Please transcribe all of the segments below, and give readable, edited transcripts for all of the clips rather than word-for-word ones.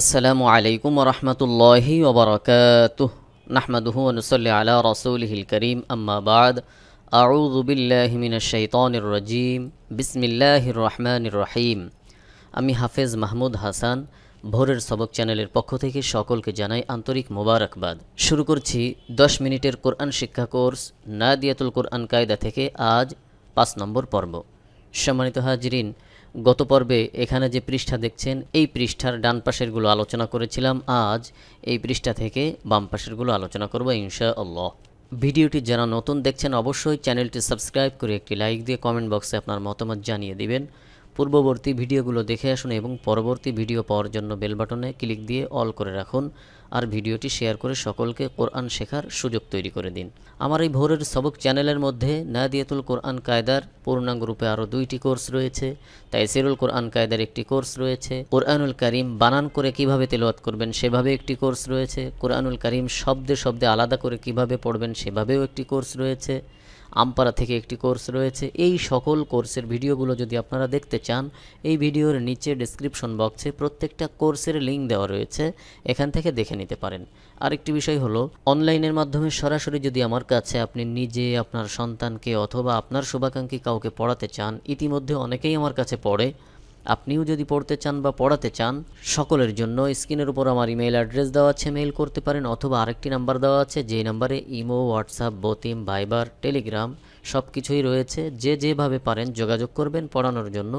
আসসালামু আলাইকুম ওরহমতুল্লাহি ওবরাকাতুহ নাহমাদুহু ওয়া নুসাল্লি আলা রাসূলিহিল কারীম আম্মা বা'দ আউযু বিল্লাহি মিনাশ শাইতানির রাজীম বিসমিল্লাহির রহমানির রহিম। আমি হাফেজ মাহমুদ হাসান ভোরের সবক চ্যানেলের পক্ষ থেকে সকলকে জানাই আন্তরিক মোবারকবাদ। শুরু করছি 10 মিনিটের কোরআন শিক্ষা কোর্স নাদিয়াতুল কোরআন কায়দা থেকে আজ 5 নম্বর পর্ব। সম্মানিত হাজিরিন, গত পর্বে এখানে যে পৃষ্ঠা দেখছেন এই পৃষ্ঠার ডান পাশেরগুলো আলোচনা করেছিলাম। আজ এই পৃষ্ঠা থেকে বাম পাশেরগুলো আলোচনা করব ইনশাআল্লাহ। ভিডিওটি যারা নতুন দেখছেন অবশ্যই চ্যানেলটি সাবস্ক্রাইব করে একটি লাইক দিয়ে কমেন্ট বক্সে আপনার মতামত জানিয়ে দিবেন। পূর্ববর্তী ভিডিওগুলো দেখে আসুন এবং পরবর্তী ভিডিও পাওয়ার জন্য বেল বাটনে ক্লিক দিয়ে অল করে রাখুন। আর ভিডিওটি শেয়ার করে সকলকে কোরআন শেখার সুযোগ তৈরি করে দিন। আমার এই ভোরের সবক চ্যানেলের মধ্যে নাদিয়াতুল কোরআন কায়দার পূর্ণাঙ্গ রূপে আরও 2টি কোর্স রয়েছে। তাইসিরুল কোরআন কায়দার একটি কোর্স রয়েছে। কোরআনুল কারীম বানান করে কিভাবে তেলাওয়াত করবেন সেভাবে একটি কোর্স রয়েছে। কোরআনুল কারীম শব্দে শব্দে আলাদা করে কিভাবে পড়বেন সেভাবেও একটি কোর্স রয়েছে। আমপারা থেকে একটি কোর্স রয়েছে। এই সকল কোর্সের ভিডিওগুলো যদি আপনারা দেখতে চান এই ভিডিওর নিচে ডেসক্রিপশন বক্সে প্রত্যেকটা কোর্সের লিঙ্ক দেওয়া রয়েছে, এখান থেকে দেখে নিতে পারেন। আরেকটি বিষয় হলো, অনলাইনের মাধ্যমে সরাসরি যদি আমার কাছে আপনি নিজে আপনার সন্তানকে অথবা আপনার শুভাকাঙ্ক্ষী কাউকে পড়াতে চান, ইতিমধ্যে অনেকেই আমার কাছে পড়ে, আপনিও যদি পড়তে চান বা পড়াতে চান, সকলের জন্য স্ক্রিনের উপর আমার ইমেল অ্যাড্রেস দেওয়া আছে, মেইল করতে পারেন। অথবা আরেকটি নাম্বার দেওয়া আছে, যেই নাম্বারে ইমো, হোয়াটসঅ্যাপ, বতিম, ভাইবার, টেলিগ্রাম সব কিছুই রয়েছে। যে যেভাবে পারেন যোগাযোগ করবেন, পড়ানোর জন্য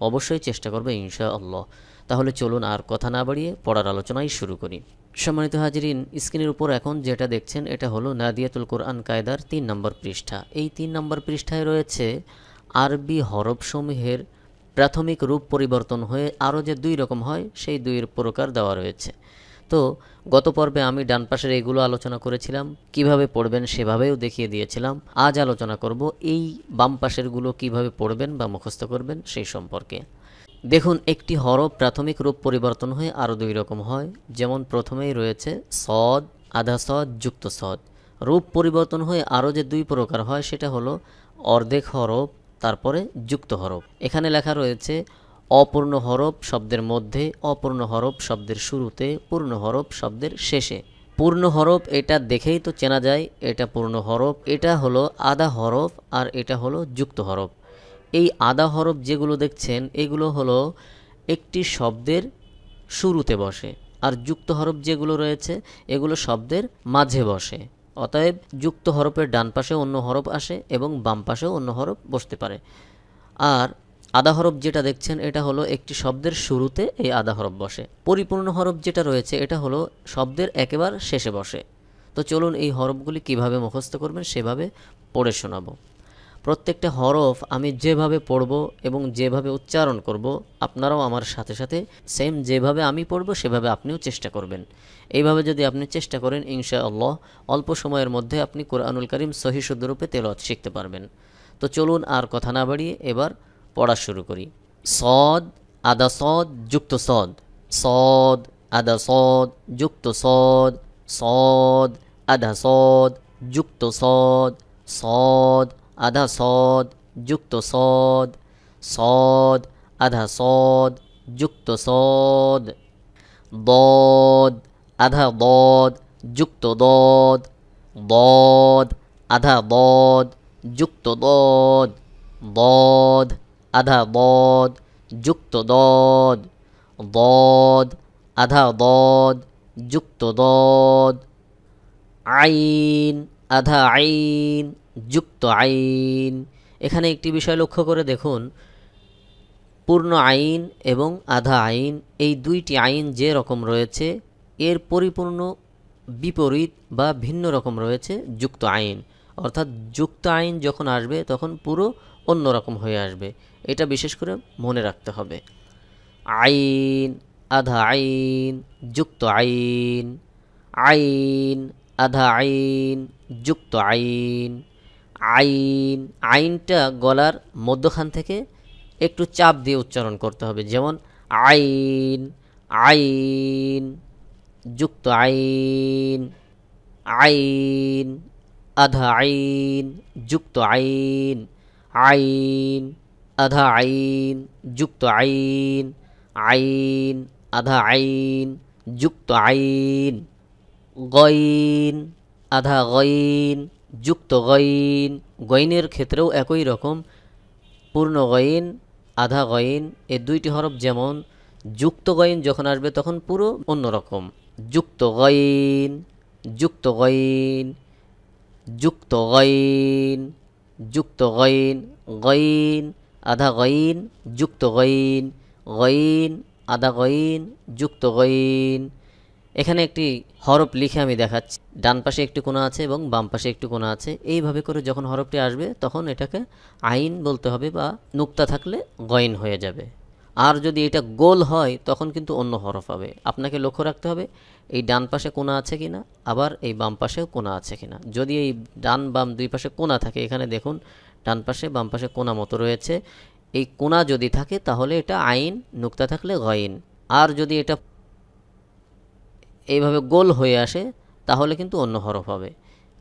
অবশ্যই চেষ্টা করবে ইনশাআল্লাহ। তাহলে চলুন আর কথা না বাড়িয়ে পড়ার আলোচনাই শুরু করি। সম্মানিত হাজিরিন, স্ক্রিনের উপর এখন যেটা দেখছেন এটা হলো নাদিয়াতুল কোরআন কায়দার 3 নম্বর পৃষ্ঠা। এই 3 নম্বর পৃষ্ঠায় রয়েছে আরবি হরফসমূহের প্রাথমিক রূপ পরিবর্তন হয়ে আরও যে 2 রকম হয় সেই 2 প্রকার দেওয়া রয়েছে। তো গত পর্বে আমি ডান পাশের এইগুলো আলোচনা করেছিলাম, কিভাবে পড়বেন সেভাবেও দেখিয়ে দিয়েছিলাম। আজ আলোচনা করব এই বাম পাশেরগুলো কিভাবে পড়বেন বা মুখস্থ করবেন সেই সম্পর্কে। দেখুন, একটি হরফ প্রাথমিক রূপ পরিবর্তন হয়ে আরও 2 রকম হয়। যেমন প্রথমেই রয়েছে সদ, আধা সদ, যুক্ত সদ। রূপ পরিবর্তন হয়ে আরও যে 2 প্রকার হয় সেটা হলো অর্ধেক হরফ, তারপরে যুক্ত হরফ। এখানে লেখা রয়েছে অপূর্ণ হরফ শব্দের মধ্যে, অপূর্ণ হরফ শব্দের শুরুতে, পূর্ণ হরফ শব্দের শেষে। পূর্ণ হরফ এটা দেখেই তো চেনা যায় এটা পূর্ণ হরফ। এটা হলো আধা হরফ আর এটা হলো যুক্ত হরফ। এই আধা হরফ যেগুলো দেখছেন এগুলো হলো একটি শব্দের শুরুতে বসে, আর যুক্ত হরফ যেগুলো রয়েছে এগুলো শব্দের মাঝে বসে। অতএব যুক্ত হরফের ডান পাশে অন্য হরফ আসে এবং বাম পাশেও অন্য হরফ বসতে পারে। আর আধা হরফ যেটা দেখছেন এটা হলো একটি শব্দের শুরুতে এই আধা হরফ বসে। পরিপূর্ণ হরফ যেটা রয়েছে এটা হলো শব্দের একেবারে শেষে বসে। তো চলুন এই হরফগুলি কিভাবে মুখস্থ করবেন সেভাবে পড়ে শোনাবো। প্রত্যেকটা হরফ আমি যেভাবে পড়ব এবং যেভাবে উচ্চারণ করব আপনারাও আমার সাথে সাথে সেম যেভাবে আমি পড়ব সেভাবে আপনিও চেষ্টা করবেন। এইভাবে যদি আপনি চেষ্টা করেন ইনশাআল্লাহ অল্প সময়ের মধ্যে আপনি কোরআনুল কারীম সহিহ শুদ্ধরূপে তেলাওয়াত শিখতে পারবেন। তো চলুন আর কথা না বাড়িয়ে এবার পড়া শুরু করি। সদ, আদা সদ, যুক্ত সদ। সদ, আদা সদ, যুক্ত সদ। সদ, আধা সদ, যুক্ত সদ। সদ, আধা সদ, যুক্ত সদ। সদ, আধা সদ, যুক্ত সদ। ضاد, আধা ضاد, যুক্ত ضاد। ضاد, আধা ضاد, যুক্ত ضاد। ضاد, আধা ضاد, যুক্ত ضاد। ضاد, আধা ضاد, যুক্ত ضاد। আইন, আধা আইন, যুক্ত আইন। এখানে একটি বিষয় লক্ষ্য করে দেখুন, পূর্ণ আইন এবং আধা আইন এই 2টি আইন যে রকম রয়েছে এর পরিপূর্ণ বিপরীত বা ভিন্ন রকম রয়েছে যুক্ত আইন। অর্থাৎ যুক্ত আইন যখন আসবে তখন পুরো অন্য রকম হয়ে আসবে। এটা বিশেষ করে মনে রাখতে হবে। আইন, আধা আইন, যুক্ত আইন। আইন, আধা আইন, যুক্ত আইন। আইন, আইনটা গলার মধ্যখান থেকে একটু চাপ দিয়ে উচ্চারণ করতে হবে। যেমন আইন, আইন, যুক্ত আইন। আইন, আধা আইন, যুক্ত আইন। আইন, আধা আইন, যুক্ত আইন। আইন, আধা আইন, যুক্ত আইন, গইন আধা গইন যুক্ত গইন। গইনের ক্ষেত্রেও একই রকম, পূর্ণ গইন আধা গইন এই দুইটি হরফ যেমন, যুক্ত গইন যখন আসবে তখন পুরো অন্যরকম। যুক্ত গইন, যুক্ত গইন, যুক্ত গইন, যুক্ত গইন, গইন আধা গইন যুক্ত গইন, গইন আধা গইন যুক্ত গইন। এখানে একটি হরফ লিখে আমি দেখাচ্ছি। ডান পাশে একটি কোণা আছে এবং বাম পাশে একটি কোণা আছে। এইভাবে করে যখন হরফটি আসবে তখন এটাকে আইন বলতে হবে, বা নুক্তা থাকলে গইন হয়ে যাবে। আর যদি এটা গোল হয় তখন কিন্তু অন্য হরফ হবে। আপনাকে লক্ষ্য রাখতে হবে এই ডান পাশে কোণা আছে কিনা, আবার এই বাম পাশেও কোণা আছে কিনা। যদি এই ডান বাম দুই পাশে কোণা থাকে, এখানে দেখুন ডান পাশে বাম পাশে কোণা মতো রয়েছে, এই কোণা যদি থাকে তাহলে এটা আইন, নুক্তা থাকলে গইন। আর যদি এটা এইভাবে গোল হয়ে আসে তাহলে কিন্তু অন্য হরফ হবে।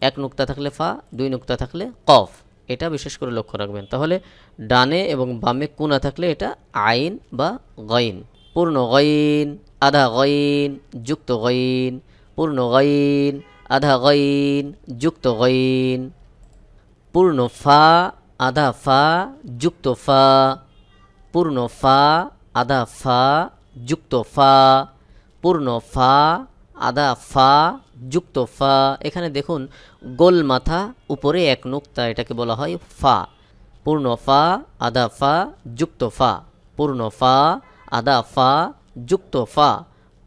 এক নুক্তা থাকলে ফা, দুই নুক্তা থাকলে কফ, এটা বিশেষ করে লক্ষ্য রাখবেন। তাহলে ডানে এবং বামে কোণা থাকলে এটা আইন বা গইন। পূর্ণ গইন আধা গইন যুক্ত গইন, পূর্ণ গইন আধা গইন যুক্ত গইন। পূর্ণ ফা আধা ফা যুক্ত ফা, পূর্ণ ফা আধা ফা যুক্ত ফা, পূর্ণ ফা আধা ফা যুক্ত ফা। এখানে দেখুন গোল মাথা, উপরে এক নুক্তা, এটাকে বলা হয় ফা। পূর্ণ ফা আধা ফা যুক্ত ফা, পূর্ণ ফা আধা ফা যুক্ত ফা,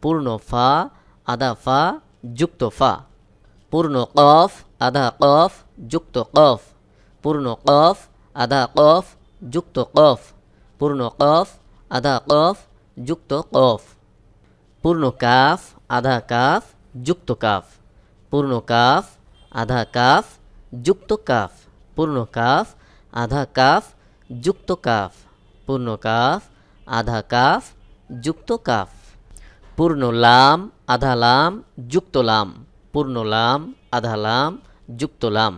পূর্ণ ফা আধা ফা যুক্ত ফা। পূর্ণ কফ আধা কফ যুক্ত কফ, পূর্ণ কফ আধা কফ যুক্ত কফ, পূর্ণ কফ আধা কফ যুক্ত কফ। পূর্ণ কাফ আধা কাফ যুক্ত কাফ, পূর্ণ কাফ আধা কাফ যুক্ত কাফ, পূর্ণ কাফ আধা কাফ যুক্ত কাফ, পূর্ণ কাফ আধা কাফ যুক্ত কাফ। পূর্ণ লাম আধা লাম যুক্ত লাম, পূর্ণ লাম আধা লাম যুক্ত লাম,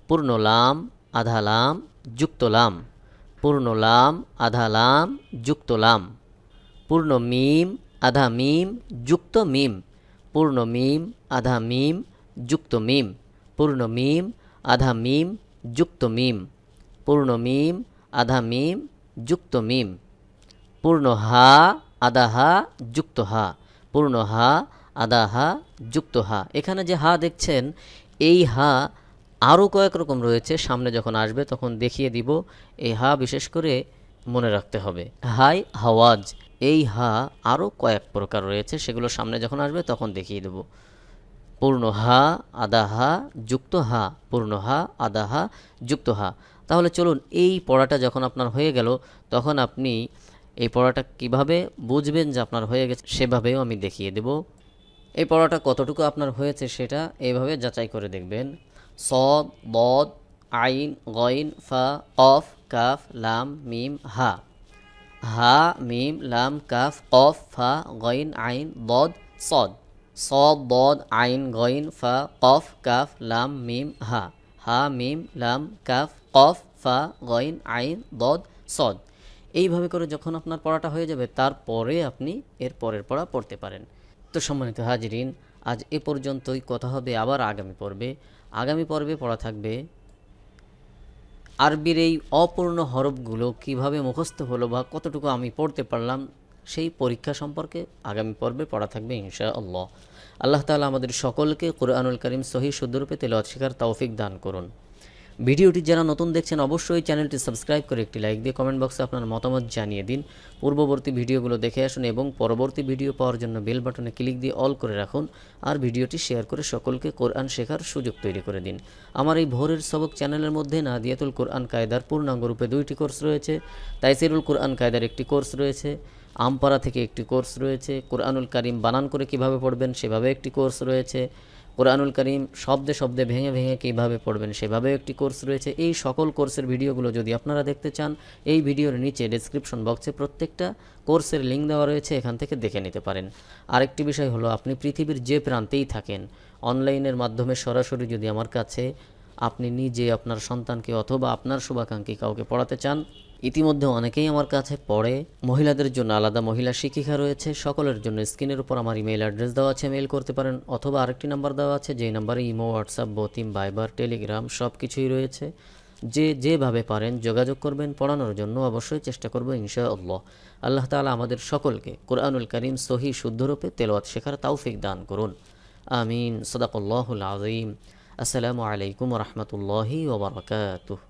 পূর্ণ লাম আধা লাম যুক্ত লাম, পূর্ণ লাম আধা লাম যুক্ত লাম। পূর্ণ মিম আধা মিম যুক্ত মিম, পূর্ণ মিম আধা মিম যুক্ত মিম, পূর্ণ মিম আধা মিম যুক্ত মিম, পূর্ণ মিম আধা মিম যুক্ত মিম। পূর্ণ হা আধা হা যুক্ত হা, পূর্ণ হা আধা হা যুক্ত হা। এখানে যে হা দেখছেন, এই হা আরও কয়েক রকম রয়েছে, সামনে যখন আসবে তখন দেখিয়ে দিব। এই হা বিশেষ করে মনে রাখতে হবে। হাই হাওয়াজ, এই হা আরও কয়েক প্রকার রয়েছে, সেগুলো সামনে যখন আসবে তখন দেখিয়ে দেব। পূর্ণ হা আধা হা যুক্ত হা, পূর্ণ হা আধা হা যুক্ত হা। তাহলে চলুন, এই পড়াটা যখন আপনার হয়ে গেল তখন আপনি এই পড়াটা কিভাবে বুঝবেন যে আপনার হয়ে গেছে সেভাবেও আমি দেখিয়ে দেব। এই পড়াটা কতটুকু আপনার হয়েছে সেটা এইভাবে যাচাই করে দেখবেন। সদ, বদ, আইন, গইন, ফা, কফ, কাফ, লাম, মিম, হা। হা, মিম, লাম, কাফ, কফ, ফা, গইন, আইন, বদ, সদ। সদ, বদ, আইন, গইন, ফা, কফ, কাফ, লাম, মিম, হা। হা, মিম, লাম, কাফ, কফ, ফা, গইন, আইন, বদ, সদ। এইভাবে করে যখন আপনার পড়াটা হয়ে যাবে তারপরে আপনি এর পরের পড়া পড়তে পারেন। তো সম্মানিত হাজিরিন, আজ এ পর্যন্তই। কথা হবে আবার আগামী পর্বে। আগামী পর্বে পড়া থাকবে আরবির এই অপূর্ণ হরফগুলো কিভাবে মুখস্থ হলো বা কতটুকু আমি পড়তে পারলাম, সেই পরীক্ষা সম্পর্কে আগামী পর্বে পড়া থাকবে ইনশাআল্লাহ। আল্লাহ তাআলা আমাদের সকলকে কুরআনুল কারীম সহিহ শুদ্ধরূপে তেলাওয়াত শেখার তৌফিক দান করুন। ভিডিওটি যারা নতুন দেখছেন অবশ্যই চ্যানেলটি সাবস্ক্রাইব করে একটি লাইক দিয়ে কমেন্ট বক্সে আপনার মতামত জানিয়ে দিন। পূর্ববর্তী ভিডিওগুলো দেখে আসুন এবং পরবর্তী ভিডিও পাওয়ার জন্য বেল বাটনে ক্লিক দিয়ে অল করে রাখুন। আর ভিডিওটি শেয়ার করে সকলকে কোরআন শেখার সুযোগ তৈরি করে দিন। আমার এই ভোরের সবক চ্যানেলের মধ্যে নাদিয়াতুল কোরআন কায়দার পূর্ণাঙ্গ রূপে 2টি কোর্স রয়েছে। তাইসিরুল কোরআন কায়দার একটি কোর্স রয়েছে, আমপারা থেকে একটি কোর্স রয়েছে, কোরআনুল কারীম বানান করে কিভাবে পড়বেন সেভাবে একটি কোর্স রয়েছে, কোরআনুল কারীম শব্দে শব্দে ভেঙে ভেঙে কীভাবে পড়বেন সেভাবেও একটি কোর্স রয়েছে। এই সকল কোর্সের ভিডিওগুলো যদি আপনারা দেখতে চান, এই ভিডিওর নিচে ডেসক্রিপশন বক্সে প্রত্যেকটা কোর্সের লিঙ্ক দেওয়া রয়েছে, এখান থেকে দেখে নিতে পারেন। আরেকটি বিষয় হলো, আপনি পৃথিবীর যে প্রান্তেই থাকেন, অনলাইনের মাধ্যমে সরাসরি যদি আমার কাছে আপনি নিজে আপনার সন্তানকে অথবা আপনার শুভাকাঙ্ক্ষী কাউকে পড়াতে চান, ইতিমধ্যে অনেকেই আমার কাছে পড়ে। মহিলাদের জন্য আলাদা মহিলা শিক্ষিকা রয়েছে। সকলের জন্য স্ক্রিনের উপর আমার ইমেইল অ্যাড্রেস দেওয়া আছে, মেইল করতে পারেন, অথবা আরেকটি নাম্বার দেওয়া আছে, যেই নাম্বারে ইমো, হোয়াটসঅ্যাপ, বতিম, ভাইবার, টেলিগ্রাম সব কিছুই রয়েছে। যে যেভাবে পারেন যোগাযোগ করবেন। পড়ানোর জন্য অবশ্যই চেষ্টা করব ইনশাআল্লাহ। আল্লাহ তাআলা আমাদের সকলকে কোরআনুল কারীম সহি শুদ্ধরূপে তেলাওয়াত শেখার তৌফিক দান করুন। আমিন। সাদাকাল্লাহুল আযীম। আসসালামু আলাইকুম ওয়া রাহমাতুল্লাহি ওয়া বারাকাতুহু।